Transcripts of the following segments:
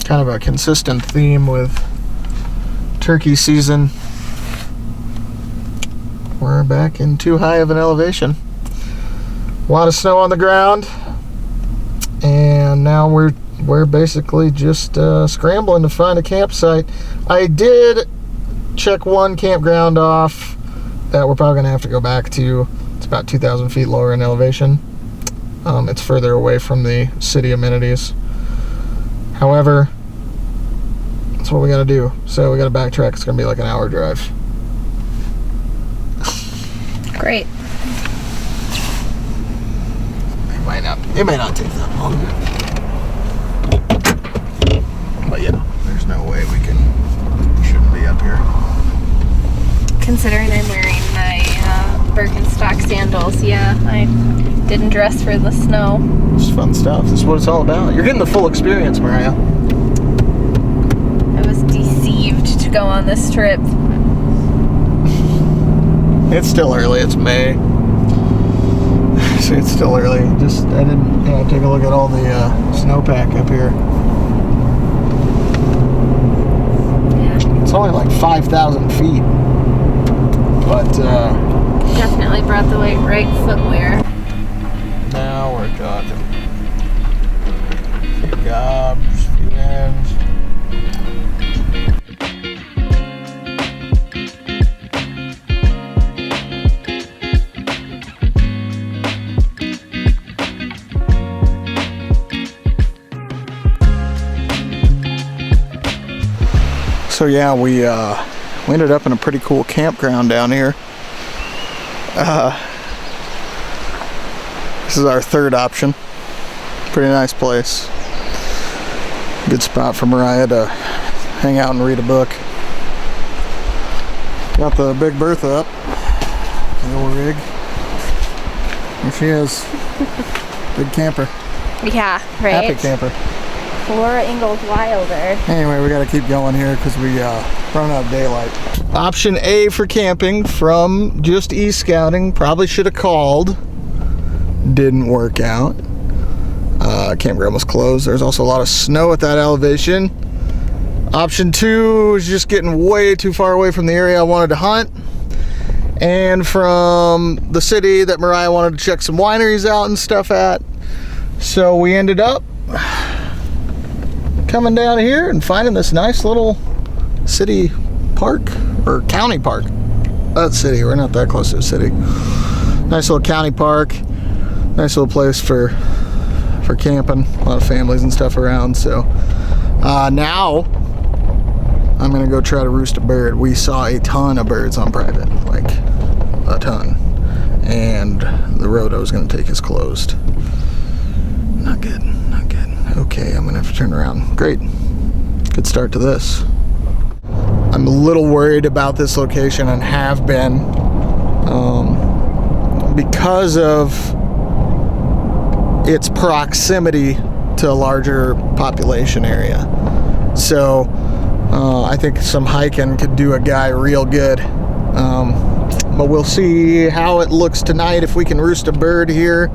kind of a consistent theme with turkey season. We're back in too high of an elevation. A lot of snow on the ground, and now we're basically just scrambling to find a campsite. I did check one campground off that we're probably gonna have to go back to. It's about 2,000 feet lower in elevation. It's further away from the city amenities. However, that's what we gotta do. So we gotta backtrack. It's gonna be like an hour drive. Great. It may not take that long. But yeah, there's no way we shouldn't be up here. Considering I'm wearing my Birkenstock sandals, yeah, I didn't dress for the snow. It's fun stuff. This is what it's all about. You're getting the full experience, Mariah. I was deceived to go on this trip. It's still early. It's May. It's still early. I didn't take a look at all the snowpack up here. Yeah. It's only like 5,000 feet. But definitely brought the right footwear. Now we're talking. Gobs, few ends. So yeah, we ended up in a pretty cool campground down here. This is our third option. Pretty nice place. Good spot for Mariah to hang out and read a book. Got the big Bertha up. The old rig. Here she is. Big camper. Yeah, right. Happy camper. Laura Ingalls Wilder. Anyway, we gotta keep going here because we run out of daylight. Option A for camping from just e-scouting. Probably should have called. Didn't work out. Campground was closed. There's also a lot of snow at that elevation. Option 2 is just getting way too far away from the area I wanted to hunt, and from the city that Mariah wanted to check some wineries out and stuff at. So we ended up coming down here and finding this nice little city park, or county park. That's city, we're not that close to the city. Nice little county park, nice little place for camping. A lot of families and stuff around. So now I'm gonna go try to roost a bird. We saw a ton of birds on private, like a ton, and the road I was gonna take is closed. Not good, not good. Okay, I'm gonna have to turn around. Great, good start to this. I'm a little worried about this location and have been because of its proximity to a larger population area. So I think some hiking could do a guy real good. But we'll see how it looks tonight. If we can roost a bird here,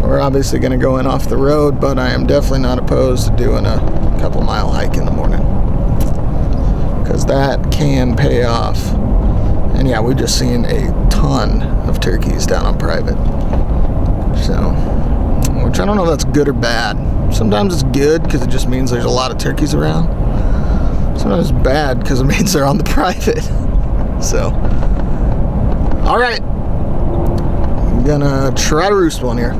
we're obviously going to go in off the road, but I am definitely not opposed to doing a couple mile hike in the morning, because that can pay off. And yeah, we just seen a ton of turkeys down on private. So, which I don't know if that's good or bad. Sometimes it's good because it just means there's a lot of turkeys around. Sometimes it's bad because it means they're on the private. So, all right, I'm gonna try to roost one here.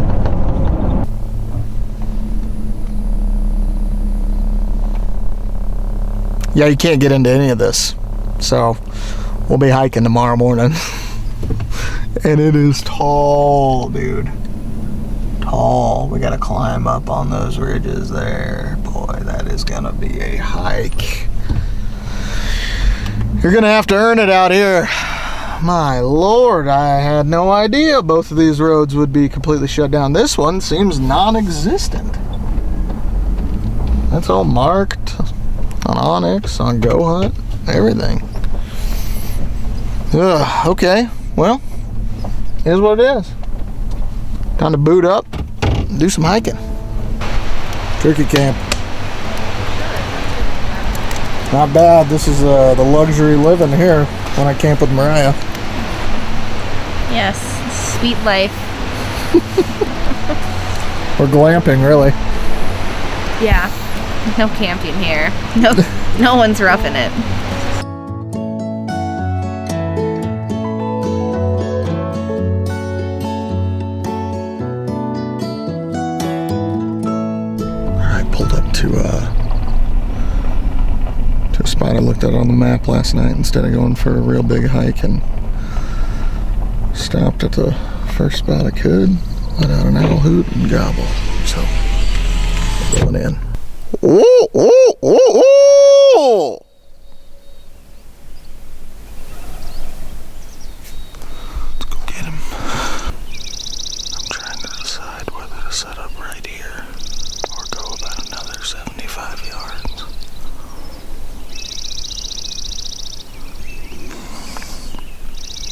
Yeah, you can't get into any of this, so we'll be hiking tomorrow morning. And it is tall, dude. Tall. We gotta climb up on those ridges there. Boy, that is gonna be a hike. You're gonna have to earn it out here. My lord, I had no idea both of these roads would be completely shut down. This one seems non-existent. That's all marked on Onyx, on Go Hunt, everything. Ugh, okay, well, here's what it is. Time to boot up, do some hiking. Turkey camp. Not bad. This is the luxury living here when I camp with Mariah. Yes, sweet life. We're glamping, really. Yeah, no camping here. No one's roughing it. I pulled up to a spot I looked at on the map last night instead of going for a real big hike, and stopped at the first spot I could, let out an owl hoot and gobble. So we're going in. Ooh, ooh, ooh, ooh. Let's go get him. I'm trying to decide whether to set up right here or go about another 75 yards.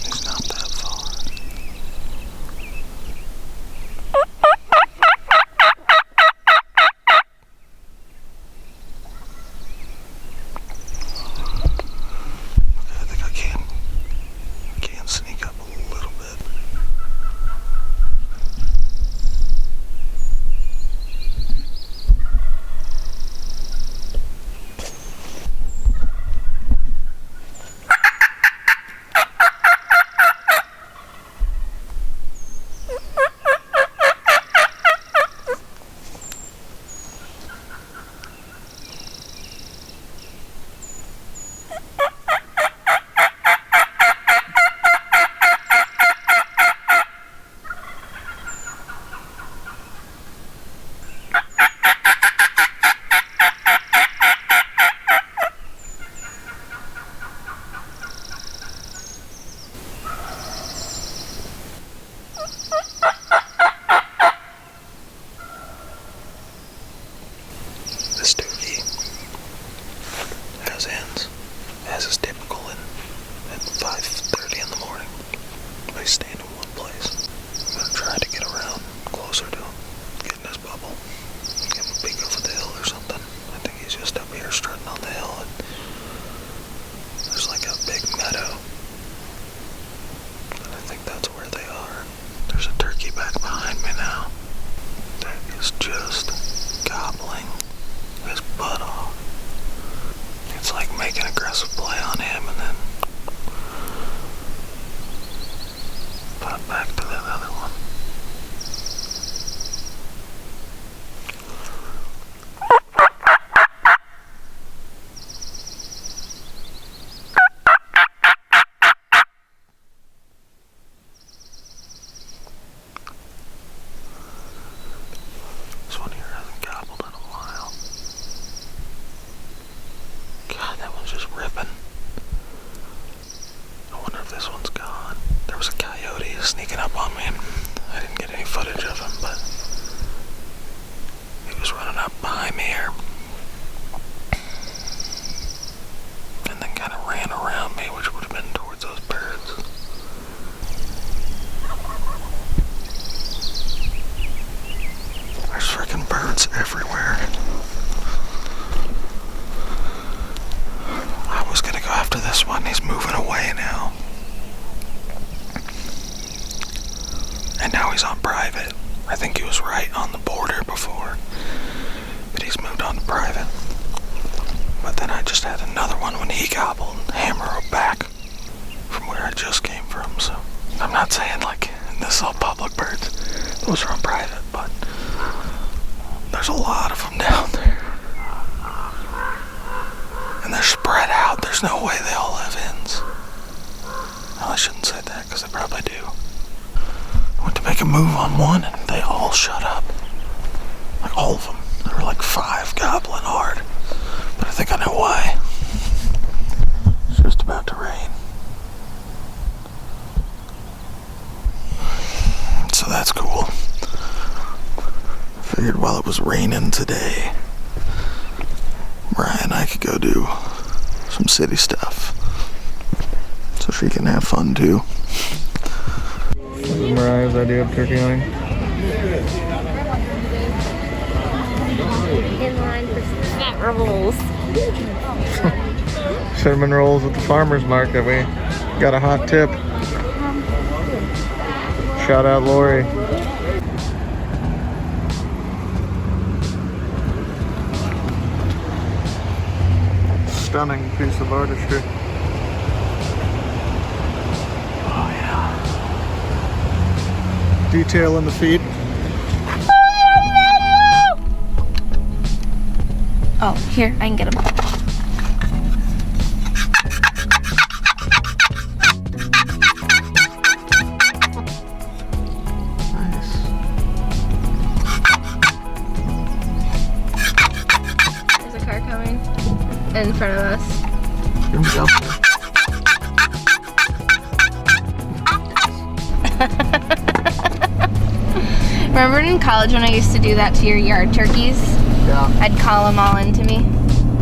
He's not that far. Okay, I think I can sneak up a little bit. This turkey as is typical at 5:30 in the morning. But he's staying in one place. I'm gonna try to get around closer to him, get in his bubble, give him a peek over the hill or something. I think he's just up here strutting on the hill, and there's like a big meadow, and I think that's where they are. There's a turkey back behind me now that is just gobbling his butt off. It's like making aggressive play on him and then put back to that other one. This one here hasn't gobbled in a while. God, that one's just ripping. I wonder if this one's gone. There was a coyote sneaking up on me, and I didn't get any footage of him, but he was running up behind me here and then kind of ran around me, which would have been towards those birds. There's freaking birds everywhere. I was gonna go after this one. He's moving away now. And now he's on private. I think he was right on the border before, but he's moved on to private. But then I just had another one when he gobbled, hammer back from where I just came from. So I'm not saying like this is all public birds. Those are on private, but there's a lot of them down there. And they're spread out. There's no way they all have ends. Well, I shouldn't say that because they probably do. I went to make a move on one and they all shut up. Like all of them. There were like 5 gobbling hard. But I think I know why. It's just about to rain. So that's cool. Figured while it was raining today, Mariah and I could go do some city stuff so she can have fun too. This is Mariah's idea of turkey hunting. In line for fat rebels. Cinnamon rolls at the farmer's market. We got a hot tip. Shout out Lori. Stunning piece of artistry. Oh yeah. Detail in the feet. Oh, here, I can get him. Nice. There's a car coming in front of us. Here we go. Remember in college when I used to do that to your yard turkeys? Yeah. I'd call them all into me.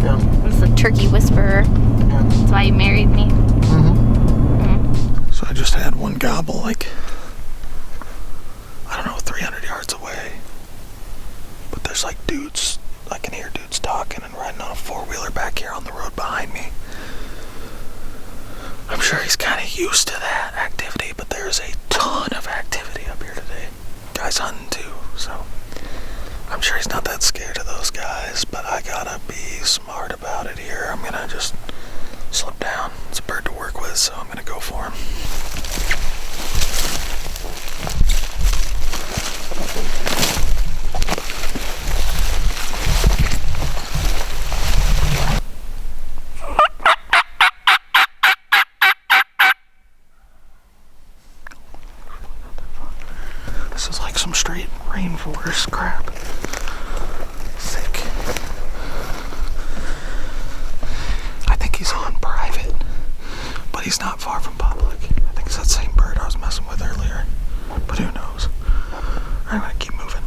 Yeah. I was the turkey whisperer. Yeah. That's why you married me. So I just had one gobble, like, I don't know, 300 yards away. But there's like dudes, I can hear dudes talking and riding on a four-wheeler back here on the road behind me. I'm sure he's kind of used to that activity, but there's a ton of activity up here today. Guys hunting too, so I'm sure he's not that scared of those guys, but I gotta be smart about it here. I'm gonna just slip down. It's a bird to work with, so I'm gonna go for him. This is like some straight rainforest crap. Thick. I think he's on private, but he's not far from public. I think it's that same bird I was messing with earlier, but who knows? I'm gonna keep moving.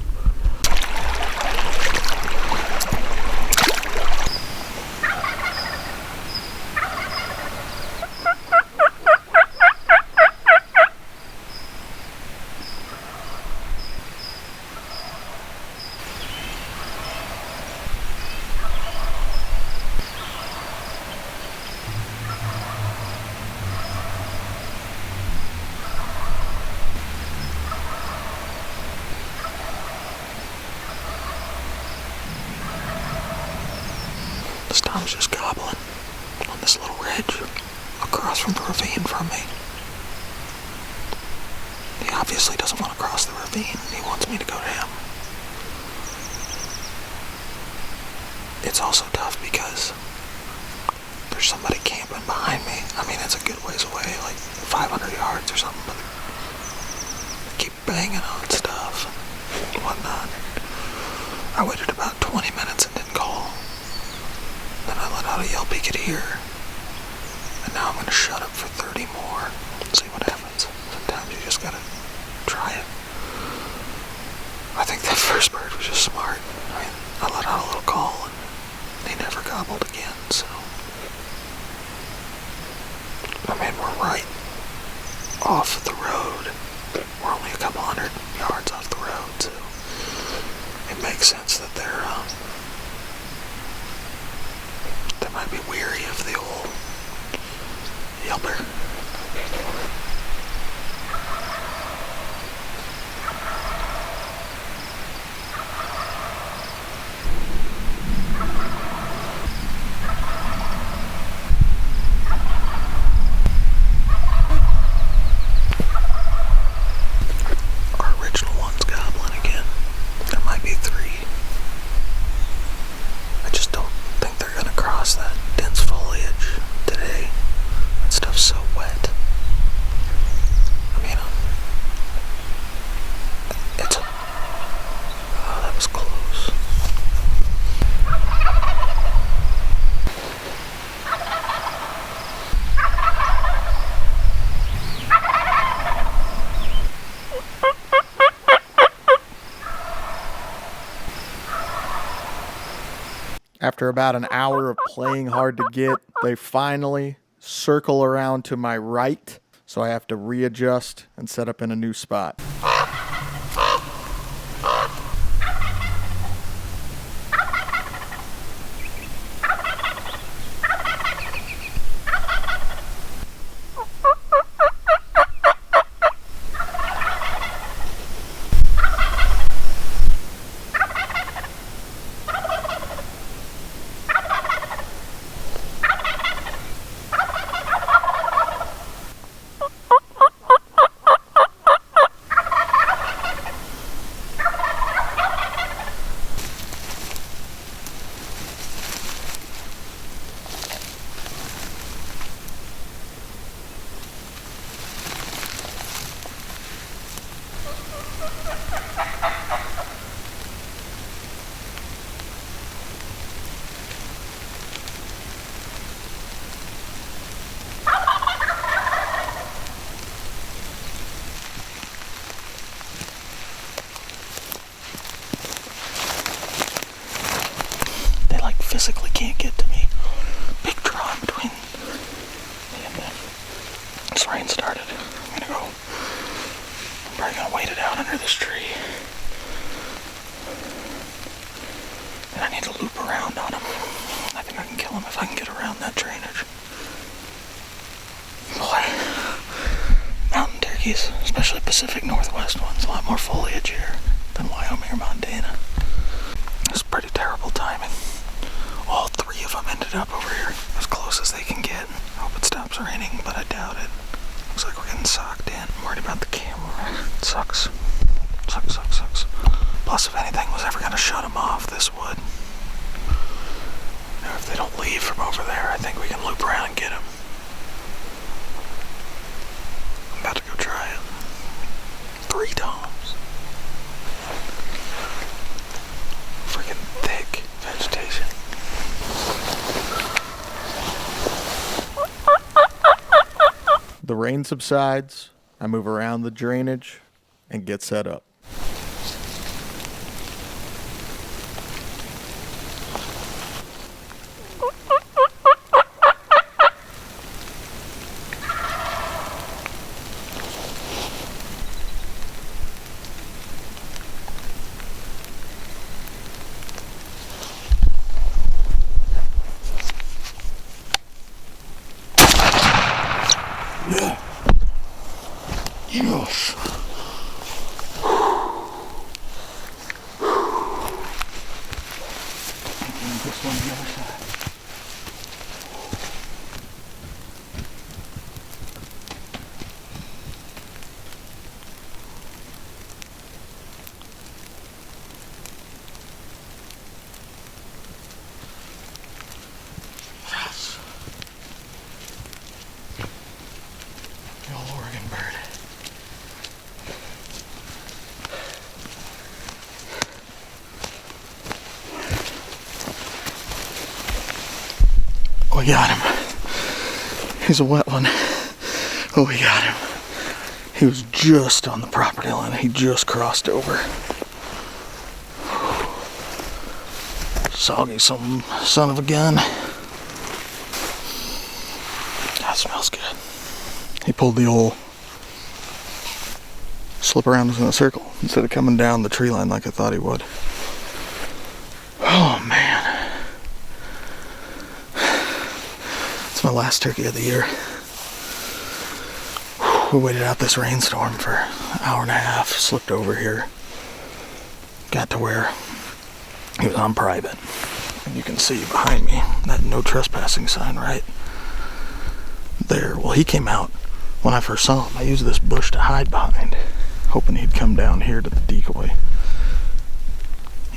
Tom's just gobbling on this little ridge across from the ravine from me. He obviously doesn't want to cross the ravine. He wants me to go to him. It's also tough because there's somebody camping behind me. I mean, it's a good ways away, like 500 yards or something, but they keep banging on stuff and whatnot. I waited about 20 minutes and didn't call. Then I let out a yelp he could hear. And now I'm going to shut up for 30 more and see what happens. Sometimes you just got to try it. I think that first bird was just smart. I mean, I let out a little call and he never gobbled again, so. I mean, we're right off the road. We're only a couple hundred yards off the road, so it makes sense that they might be weary of the old yelper. Our original one's gobbling again. There might be three. I just don't think they're gonna cross that dense foliage today. That stuff's so wet. I mean, it's a... Oh, that was close. After about an hour of playing hard to get, they finally circle around to my right, so I have to readjust and set up in a new spot. physically can't get to me. Big draw in between me and them. This rain started. I'm probably gonna wait it out under this tree. And I need to loop around on him. I think I can kill him if I can get around that drainage. Boy, mountain turkeys, especially Pacific Northwest ones, a lot more foliage here than Wyoming or Montana. It's pretty terrible timing. All three of them ended up over here as close as they can get. I hope it stops raining, but I doubt it. Looks like we're getting socked in. I'm worried about the camera. It sucks. Sucks. Plus, if anything was ever gonna shut them off, this would. Now, if they don't leave from over there, I think we can loop around and get them. I'm about to go try it. 3 toms. Freaking thick vegetation. The rain subsides, I move around the drainage and get set up. Yeah. Yes. This one on the other side. Yes. The old Oregon bird. We got him. He's a wet one. Oh, we got him. He was just on the property line. He just crossed over. Soggy some son of a gun. That smells good. He pulled the old slip around us in a circle instead of coming down the tree line like I thought he would. Oh man. It's my last turkey of the year. We waited out this rainstorm for an hour and a half, slipped over here, got to where he was on private. And you can see behind me that no trespassing sign right there. Well, he came out when I first saw him. I used this bush to hide behind, hoping he'd come down here to the decoy.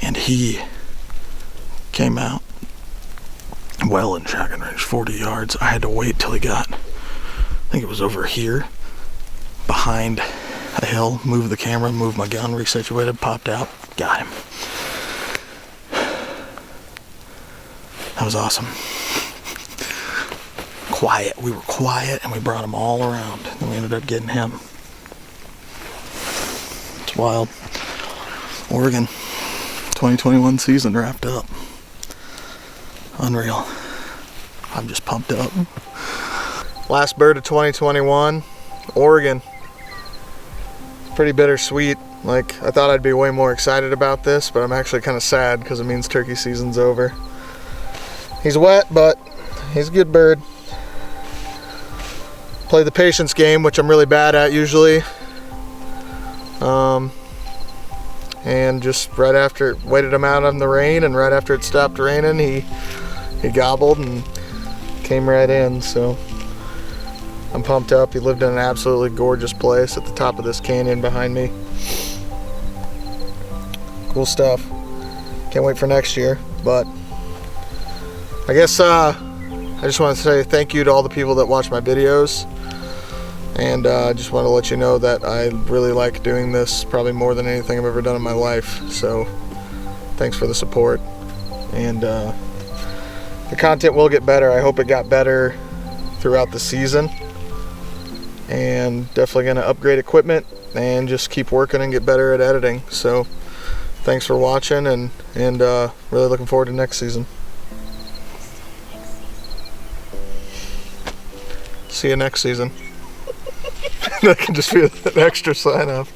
And he came out well in shotgun range, 40 yards. I had to wait till he got, I think it was over here, behind a hill, move the camera, move my gun, resituated, popped out, got him. That was awesome. Quiet. We were quiet and we brought him all around. And we ended up getting him. It's wild. Oregon 2021 season wrapped up. Unreal. I'm just pumped up. Last bird of 2021, Oregon. Pretty bittersweet. Like, I thought I'd be way more excited about this, but I'm actually kind of sad because it means turkey season's over. He's wet, but he's a good bird. Play the patience game, which I'm really bad at usually. And just right after, waited him out on the rain, and right after it stopped raining, he gobbled and came right in, so I'm pumped up. He lived in an absolutely gorgeous place at the top of this canyon behind me. Cool stuff. Can't wait for next year, but I guess I just want to say thank you to all the people that watch my videos, and I just want to let you know that I really like doing this probably more than anything I've ever done in my life, so thanks for the support. And the content will get better. I hope it got better throughout the season, and definitely going to upgrade equipment and just keep working and get better at editing. So thanks for watching, and really looking forward to next season. See you next season. That can just be an extra sign off.